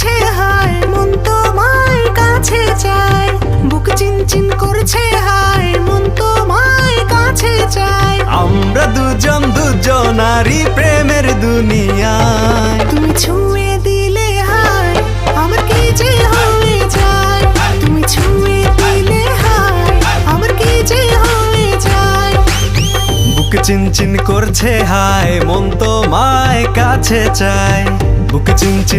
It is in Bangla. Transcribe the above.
করছে হায়, মন তোমায় কাছে চায়। বুক চিনচিন করছে হায়, মন তোমায় কাছে চায়। আমরা দুজন দুজনারই প্রেমের দুনিয়ায়। তুমি ছুঁয়ে দিলে হায়, আমার কি যে হয়ে যায়। তুমি ছুঁয়ে দিলে হায়, আমার কি যে হয়ে যায়। বুক চিনচিন করছে হায়, মন তোমায় কাছে চায়। বুক চিনচিন